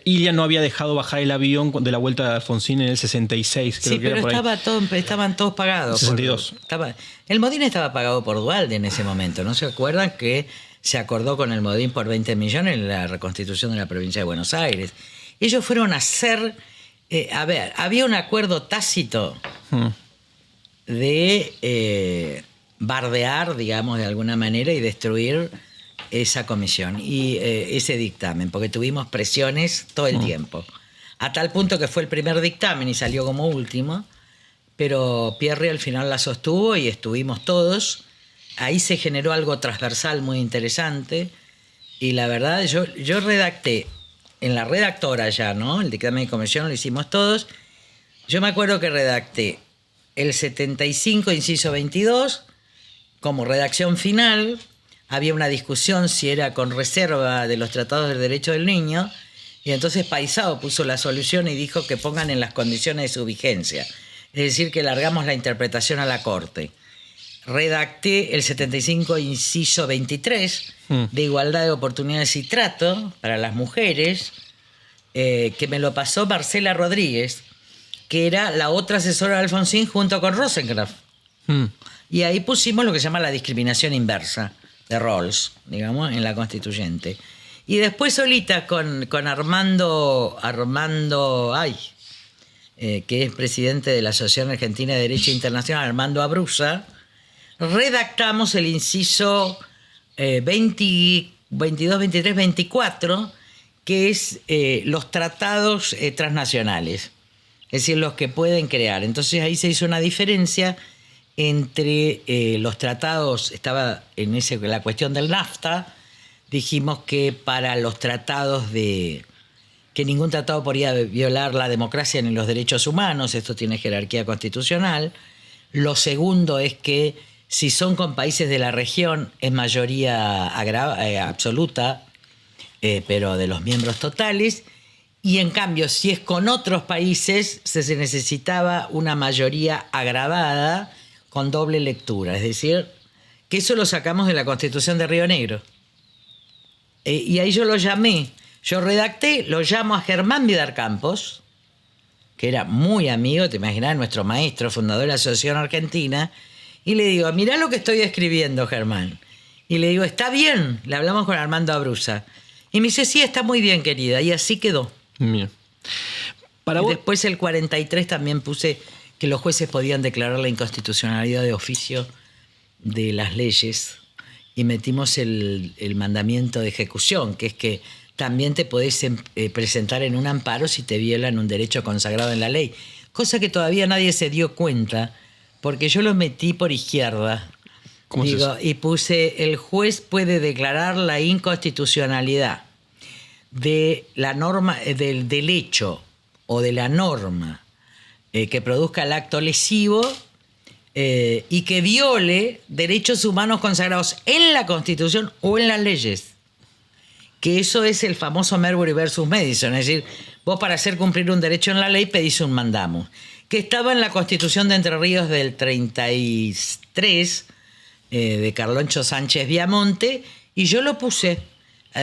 Ilia no había dejado bajar el avión de la vuelta de Alfonsín en el 66. Creo que pero era estaban todos pagados. 62. El Modín estaba pagado por Duhalde en ese momento. ¿No se acuerdan que se acordó con el Modín por 20 millones en la reconstitución de la provincia de Buenos Aires? Ellos fueron a hacer... había un acuerdo tácito de bardear, digamos, de alguna manera y destruir esa comisión y ese dictamen, porque tuvimos presiones todo el tiempo. A tal punto que fue el primer dictamen y salió como último, pero Pierri al final la sostuvo y estuvimos todos. Ahí se generó algo transversal muy interesante y la verdad yo redacté en la redactora ya, ¿no? El dictamen de comisión lo hicimos todos. Yo me acuerdo que redacté el 75, inciso 22, como redacción final. Había una discusión si era con reserva de los tratados del derecho del niño, y entonces Paisao puso la solución y dijo que pongan en las condiciones de su vigencia. Es decir, que largamos la interpretación a la Corte. Redacté el 75, inciso 23, de igualdad de oportunidades y trato para las mujeres, que me lo pasó Marcela Rodríguez, que era la otra asesora de Alfonsín junto con Rosenkrantz. Y ahí pusimos lo que se llama la discriminación inversa de Rawls, digamos, en la constituyente. Y después solita con Armando, que es presidente de la Asociación Argentina de Derecho Internacional, Armando Abruzza, redactamos el inciso 22, 23, 24, que es los tratados transnacionales, es decir, los que pueden crear. Entonces ahí se hizo una diferencia entre los tratados, estaba en la cuestión del NAFTA, dijimos que para los tratados que ningún tratado podía violar la democracia ni los derechos humanos, esto tiene jerarquía constitucional. Lo segundo es que si son con países de la región es mayoría absoluta, pero de los miembros totales. Y en cambio, si es con otros países, se necesitaba una mayoría agravada con doble lectura. Es decir, que eso lo sacamos de la Constitución de Río Negro. Y ahí yo lo llamé. Yo redacté, lo llamo a Germán Vidar Campos, que era muy amigo, te imaginas, nuestro maestro, fundador de la Asociación Argentina, y le digo, mirá lo que estoy escribiendo, Germán. Y le digo, está bien, le hablamos con Armando Abruzza. Y me dice, sí, está muy bien, querida. Y así quedó. Bien. Después el 43 también puse que los jueces podían declarar la inconstitucionalidad de oficio de las leyes. Y metimos el mandamiento de ejecución, que es que también te podés presentar en un amparo si te violan un derecho consagrado en la ley. Cosa que todavía nadie se dio cuenta, porque yo lo metí por izquierda. ¿Cómo es eso? Y puse, el juez puede declarar la inconstitucionalidad de la norma, del hecho o de la norma que produzca el acto lesivo y que viole derechos humanos consagrados en la Constitución o en las leyes. Que eso es el famoso Marbury versus Madison, es decir, vos para hacer cumplir un derecho en la ley pedís un mandamus, que estaba en la Constitución de Entre Ríos del 33, de Carloncho Sánchez Viamonte, y yo lo puse.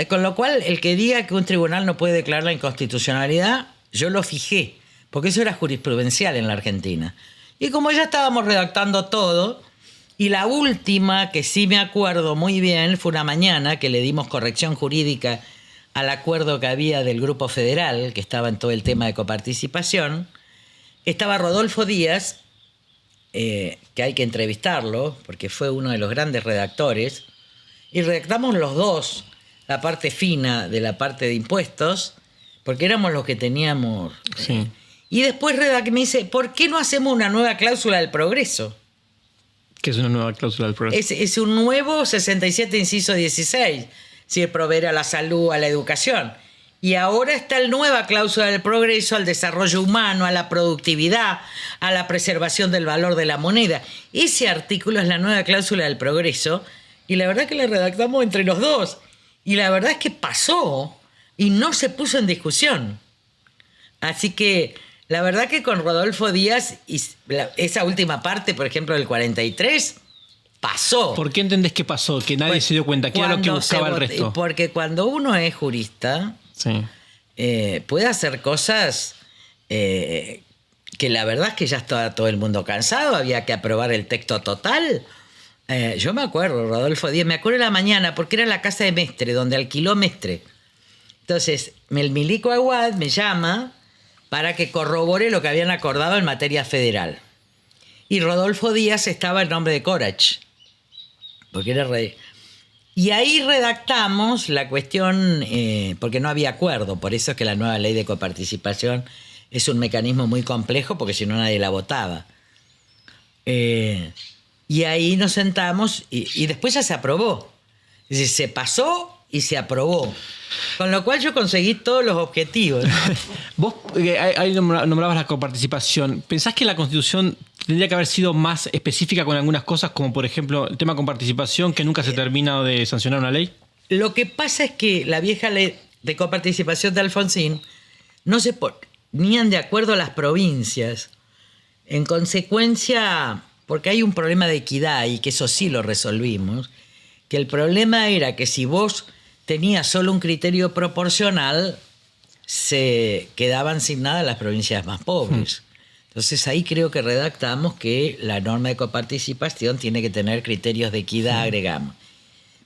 Con lo cual, el que diga que un tribunal no puede declarar la inconstitucionalidad, yo lo fijé, porque eso era jurisprudencial en la Argentina. Y como ya estábamos redactando todo, y la última, que sí me acuerdo muy bien, fue una mañana que le dimos corrección jurídica al acuerdo que había del Grupo Federal, que estaba en todo el tema de coparticipación. Estaba Rodolfo Díaz, que hay que entrevistarlo, porque fue uno de los grandes redactores, y redactamos los dos la parte fina de la parte de impuestos, porque éramos los que teníamos. Sí. Y después me dice, ¿por qué no hacemos una nueva cláusula del progreso? ¿Qué es una nueva cláusula del progreso? Es un nuevo 67, inciso 16, si proveer a la salud, a la educación. Y ahora está la nueva cláusula del progreso al desarrollo humano, a la productividad, a la preservación del valor de la moneda. Ese artículo es la nueva cláusula del progreso y la verdad que la redactamos entre los dos. Y la verdad es que pasó y no se puso en discusión. Así que la verdad que con Rodolfo Díaz, esa última parte, por ejemplo, del 43, pasó. ¿Por qué entendés que pasó? Que nadie se dio cuenta. ¿Qué era lo que buscaba el resto? Porque cuando uno es jurista, sí. Puede hacer cosas que la verdad es que ya estaba todo el mundo cansado, había que aprobar el texto total. Yo me acuerdo, Rodolfo Díaz, me acuerdo de la mañana, porque era la casa de Mestre, donde alquiló Mestre. Entonces, el milico Aguad me llama para que corrobore lo que habían acordado en materia federal. Y Rodolfo Díaz estaba en nombre de Corach, porque era rey. Y ahí redactamos la cuestión, porque no había acuerdo, por eso es que la nueva ley de coparticipación es un mecanismo muy complejo, porque si no nadie la votaba. Y ahí nos sentamos y después ya se aprobó. Es decir, se pasó y se aprobó. Con lo cual yo conseguí todos los objetivos. Vos ahí nombrabas la coparticipación. ¿Pensás que la Constitución tendría que haber sido más específica con algunas cosas, como por ejemplo el tema con participación, que nunca se termina de sancionar una ley? Lo que pasa es que la vieja ley de coparticipación de Alfonsín no se ponían de acuerdo las provincias. En consecuencia, porque hay un problema de equidad y que eso sí lo resolvimos, que el problema era que si vos tenías solo un criterio proporcional, se quedaban sin nada las provincias más pobres. Entonces ahí creo que redactamos que la norma de coparticipación tiene que tener criterios de equidad, agregamos.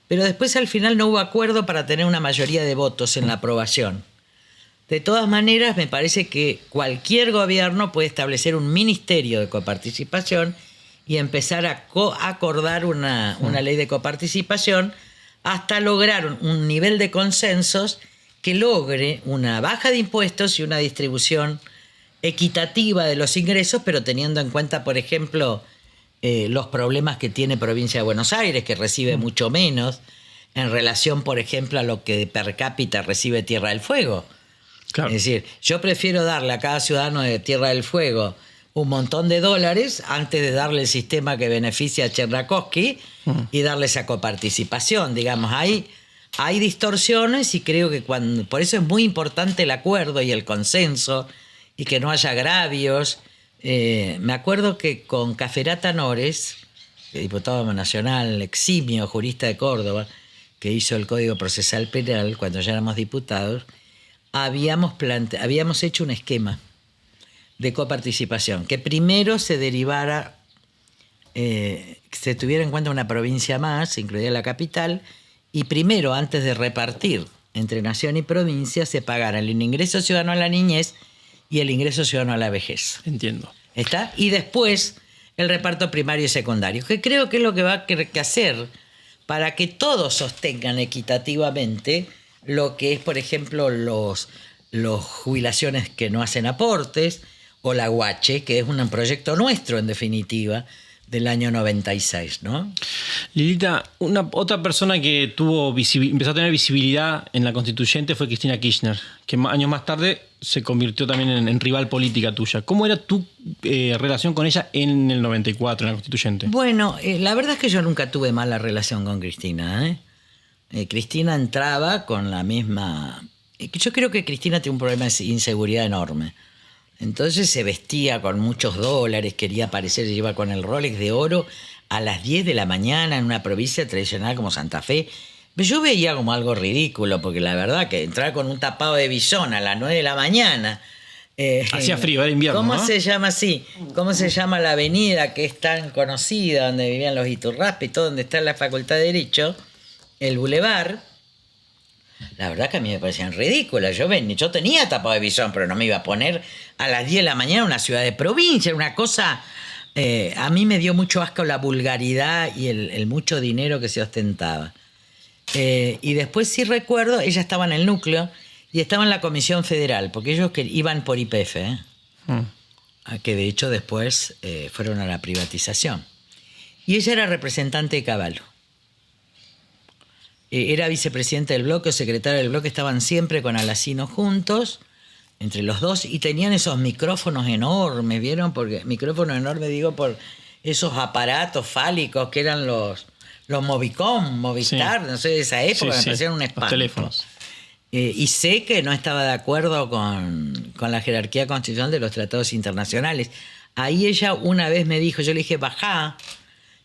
Pero después al final no hubo acuerdo para tener una mayoría de votos en la aprobación. De todas maneras, me parece que cualquier gobierno puede establecer un ministerio de coparticipación y empezar a acordar una ley de coparticipación hasta lograr un nivel de consensos que logre una baja de impuestos y una distribución equitativa de los ingresos, pero teniendo en cuenta, por ejemplo, los problemas que tiene Provincia de Buenos Aires, que recibe mucho menos en relación, por ejemplo, a lo que per cápita recibe Tierra del Fuego. Claro. Es decir, yo prefiero darle a cada ciudadano de Tierra del Fuego un montón de dólares antes de darle el sistema que beneficia a Cherrakowski y darle esa coparticipación. Digamos, hay distorsiones y creo que por eso es muy importante el acuerdo y el consenso y que no haya agravios. Me acuerdo que con Caferata Nores, diputado nacional, eximio, jurista de Córdoba, que hizo el Código Procesal Penal cuando ya éramos diputados, habíamos hecho un esquema de coparticipación, que primero se derivara, se tuviera en cuenta una provincia más, se incluía la capital, y primero, antes de repartir entre nación y provincia, se pagara el ingreso ciudadano a la niñez y el ingreso ciudadano a la vejez. Entiendo. ¿Está? Y después el reparto primario y secundario, que creo que es lo que va a tener que hacer para que todos sostengan equitativamente lo que es, por ejemplo, los jubilaciones que no hacen aportes, o la Guache, que es un proyecto nuestro, en definitiva, del año 96, ¿no? Lilita, otra persona que empezó a tener visibilidad en la constituyente fue Cristina Kirchner, que años más tarde se convirtió también en rival política tuya. ¿Cómo era tu relación con ella en el 94, en la constituyente? Bueno, la verdad es que yo nunca tuve mala relación con Cristina. Cristina entraba con la misma... Yo creo que Cristina tiene un problema de inseguridad enorme. Entonces se vestía con muchos dólares, quería parecer, iba con el Rolex de oro a las 10 de la mañana en una provincia tradicional como Santa Fe. Yo veía como algo ridículo, porque la verdad que entrar con un tapado de bisón a las 9 de la mañana... Hacía frío, era invierno, ¿Cómo ¿no? se llama así? ¿Cómo se llama la avenida que es tan conocida, donde vivían los Iturraspe y todo, donde está la Facultad de Derecho? El Boulevard. La verdad que a mí me parecían ridículas. Yo tenía tapado de bisón, pero no me iba a poner a las 10 de la mañana en una ciudad de provincia. Era una cosa... a mí me dio mucho asco la vulgaridad y el mucho dinero que se ostentaba. Y después sí recuerdo, ella estaba en el núcleo y estaba en la Comisión Federal, porque ellos iban por YPF, que de hecho después fueron a la privatización. Y ella era representante de Cavallo. Era vicepresidente del bloque o secretaria del bloque, estaban siempre con Alacino juntos, entre los dos, y tenían esos micrófonos enormes, ¿vieron? Porque micrófonos enormes, digo, por esos aparatos fálicos que eran los Movicom, Movistar, no sé, de esa época, me parecían un espanto. Los teléfonos. Y sé que no estaba de acuerdo con la jerarquía constitucional de los tratados internacionales. Ahí ella una vez me dijo, yo le dije, bajá.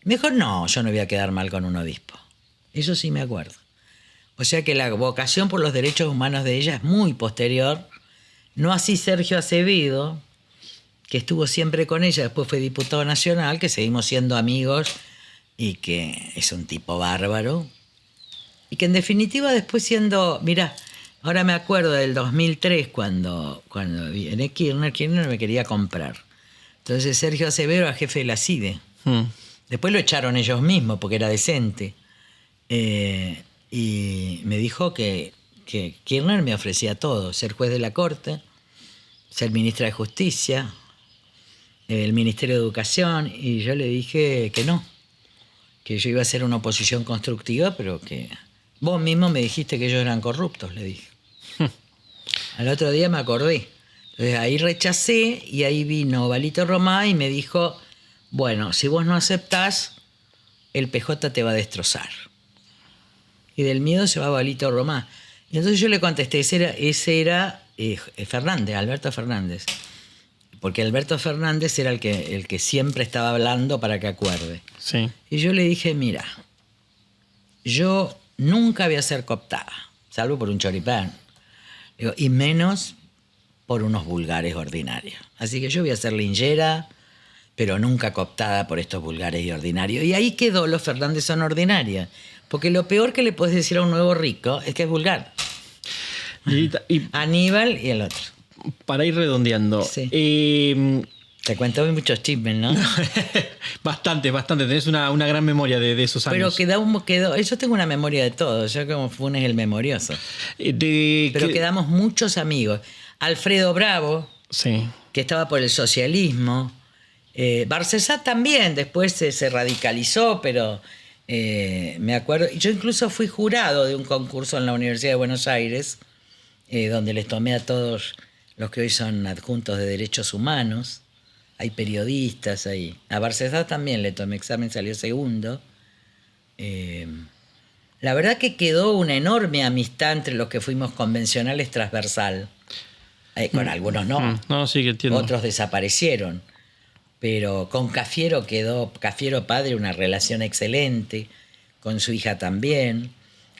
Me dijo, no, yo no voy a quedar mal con un obispo. Eso sí me acuerdo. O sea que la vocación por los derechos humanos de ella es muy posterior. No así Sergio Acevedo, que estuvo siempre con ella, después fue diputado nacional, que seguimos siendo amigos y que es un tipo bárbaro. Y que en definitiva después siendo, mirá, ahora me acuerdo del 2003 cuando viene Kirchner me quería comprar. Entonces Sergio Acevedo era jefe de la CIDE. Después lo echaron ellos mismos porque era decente. Y me dijo que Kirchner me ofrecía todo, ser juez de la Corte, ser ministra de Justicia, el Ministerio de Educación, y yo le dije que no, que yo iba a hacer una oposición constructiva, pero que vos mismo me dijiste que ellos eran corruptos, le dije. Al otro día me acordé. Entonces ahí rechacé y ahí vino Balito Romá y me dijo, bueno, si vos no aceptás, el PJ te va a destrozar. Y del miedo se va Balito Romá. Y entonces yo le contesté, ese era Fernández, Alberto Fernández. Porque Alberto Fernández era el que siempre estaba hablando para que acuerde. Sí. Y yo le dije, mira, yo nunca voy a ser cooptada, salvo por un choripán. Digo, y menos por unos vulgares ordinarios. Así que yo voy a ser linchera, pero nunca cooptada por estos vulgares y ordinarios. Y ahí quedó, los Fernández son ordinarias. Porque lo peor que le puedes decir a un nuevo rico es que es vulgar. Y Aníbal y el otro. para ir redondeando. Sí. Te cuento muchos chismes, ¿no? Bastante. Tenés una gran memoria de esos años. Pero quedó. Yo tengo una memoria de todo. Yo como Funes el memorioso. Pero quedamos muchos amigos. Alfredo Bravo, sí, que estaba por el socialismo. Barcesat también, después se radicalizó, pero me acuerdo. Yo incluso fui jurado de un concurso en la Universidad de Buenos Aires, donde les tomé a todos los que hoy son adjuntos de derechos humanos. Hay periodistas ahí. A Barcesat también le tomé examen, salió segundo. La verdad que quedó una enorme amistad entre los que fuimos convencionales transversal. Con algunos no. No, sí que entiendo. Otros desaparecieron. Pero con Cafiero quedó, Cafiero padre, una relación excelente. Con su hija también.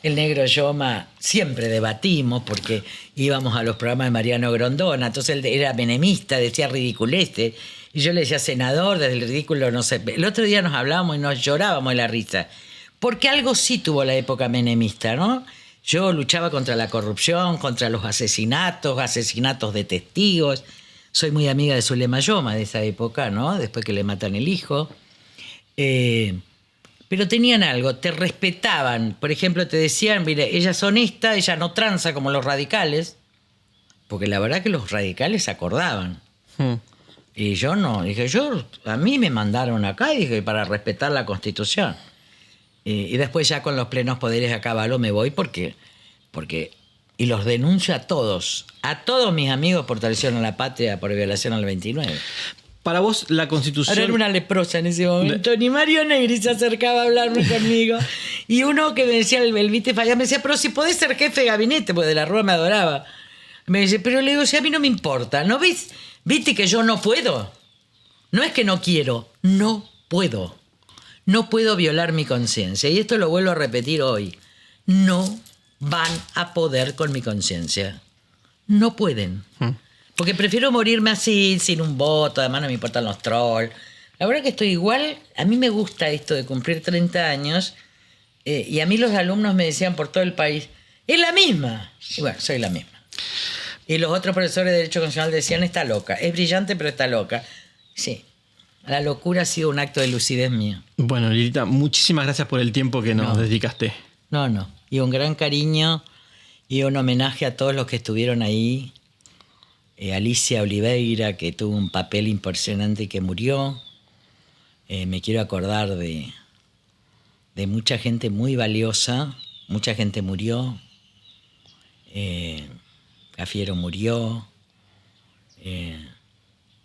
El negro Yoma siempre debatimos porque íbamos a los programas de Mariano Grondona. Entonces él era menemista, decía ridiculeces. Y yo le decía, senador, desde el ridículo no sé. El otro día nos hablábamos y nos llorábamos de la risa. Porque algo sí tuvo la época menemista, ¿no? Yo luchaba contra la corrupción, contra los asesinatos de testigos. Soy muy amiga de Zulema Yoma de esa época, ¿no? Después que le matan el hijo. Pero tenían algo, te respetaban. Por ejemplo, te decían, mire, ella es honesta, ella no tranza como los radicales. Porque la verdad que los radicales acordaban. Y yo no. Dije, a mí me mandaron acá y dije, para respetar la Constitución. Y después ya con los plenos poderes a caballo me voy porque y los denuncio a todos mis amigos por traición a la patria, por violación al 29. Para vos la Constitución... Ahora era una leprosa en ese momento, ni Mario Negri se acercaba a hablarme conmigo. Y uno que me decía, el Vite Falla, me decía, pero si podés ser jefe de gabinete, porque de la Rúa me adoraba. Me dice, pero le digo, si a mí no me importa, ¿no ves? ¿Viste que yo no puedo? No es que no quiero, no puedo. No puedo violar mi conciencia. Y esto lo vuelvo a repetir hoy. No van a poder con mi conciencia. No pueden. Porque prefiero morirme así, sin un voto. Además no me importan los trolls. La verdad que estoy igual. A mí me gusta esto de cumplir 30 años. Y a mí los alumnos me decían por todo el país, es la misma. Y bueno, soy la misma. Y los otros profesores de Derecho Constitucional decían, está loca. Es brillante, pero está loca. Sí. La locura ha sido un acto de lucidez mío. Bueno, Lilita, muchísimas gracias por el tiempo que nos dedicaste. No. y un gran cariño y un homenaje a todos los que estuvieron ahí. Alicia Oliveira, que tuvo un papel impresionante y que murió. Me quiero acordar de mucha gente muy valiosa. Mucha gente murió. Cafiero murió.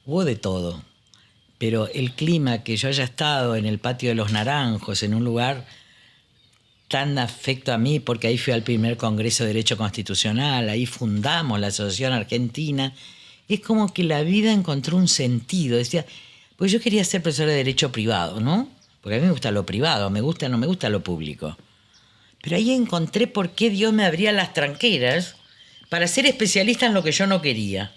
Hubo de todo. Pero el clima, que yo haya estado en el Patio de los Naranjos, en un lugar tan afecto a mí, porque ahí fui al primer Congreso de Derecho Constitucional, ahí fundamos la Asociación Argentina, es como que la vida encontró un sentido. Decía, pues yo quería ser profesora de Derecho Privado, ¿no? Porque a mí me gusta lo privado, no me gusta lo público. Pero ahí encontré por qué Dios me abría las tranqueras para ser especialista en lo que yo no quería.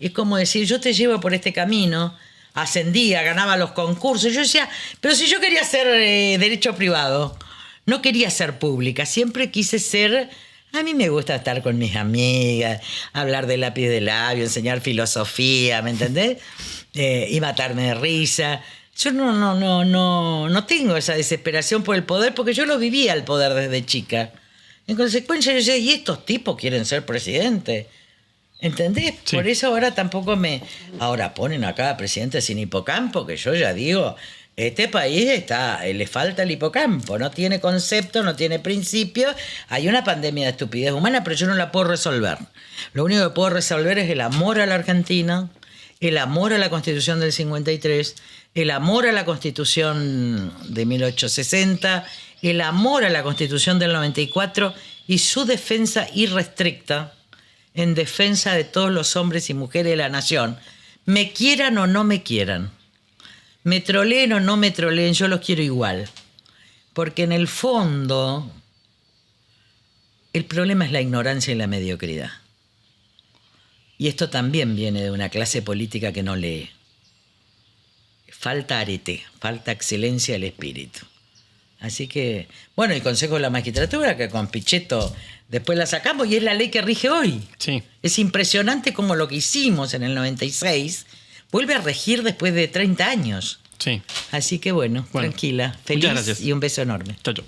Es como decir, yo te llevo por este camino, ascendía, ganaba los concursos. Yo decía, pero si yo quería hacer Derecho Privado, no quería ser pública, siempre quise ser... A mí me gusta estar con mis amigas, hablar de lápiz de labio, enseñar filosofía, ¿me entendés? Y matarme de risa. Yo no tengo esa desesperación por el poder, porque yo lo vivía el poder desde chica. En consecuencia, yo decía, ¿y estos tipos quieren ser presidentes? ¿Entendés? Sí. Por eso ahora tampoco Ahora ponen a cada presidente sin hipocampo, que yo ya digo... Este país le falta el hipocampo, no tiene concepto, no tiene principio. Hay una pandemia de estupidez humana, pero yo no la puedo resolver. Lo único que puedo resolver es el amor a la Argentina, el amor a la Constitución del 53, el amor a la Constitución de 1860, el amor a la Constitución del 94 y su defensa irrestricta en defensa de todos los hombres y mujeres de la nación, me quieran o no me quieran. Me troleen o no me troleen, yo los quiero igual. Porque en el fondo, el problema es la ignorancia y la mediocridad. Y esto también viene de una clase política que no lee. Falta arete, falta excelencia del espíritu. Así que, bueno, el Consejo de la Magistratura, que con Pichetto después la sacamos y es la ley que rige hoy. Sí. Es impresionante cómo lo que hicimos en el 96... vuelve a regir después de 30 años. Sí. Así que bueno, tranquila, feliz y un beso enorme. Chau, chau.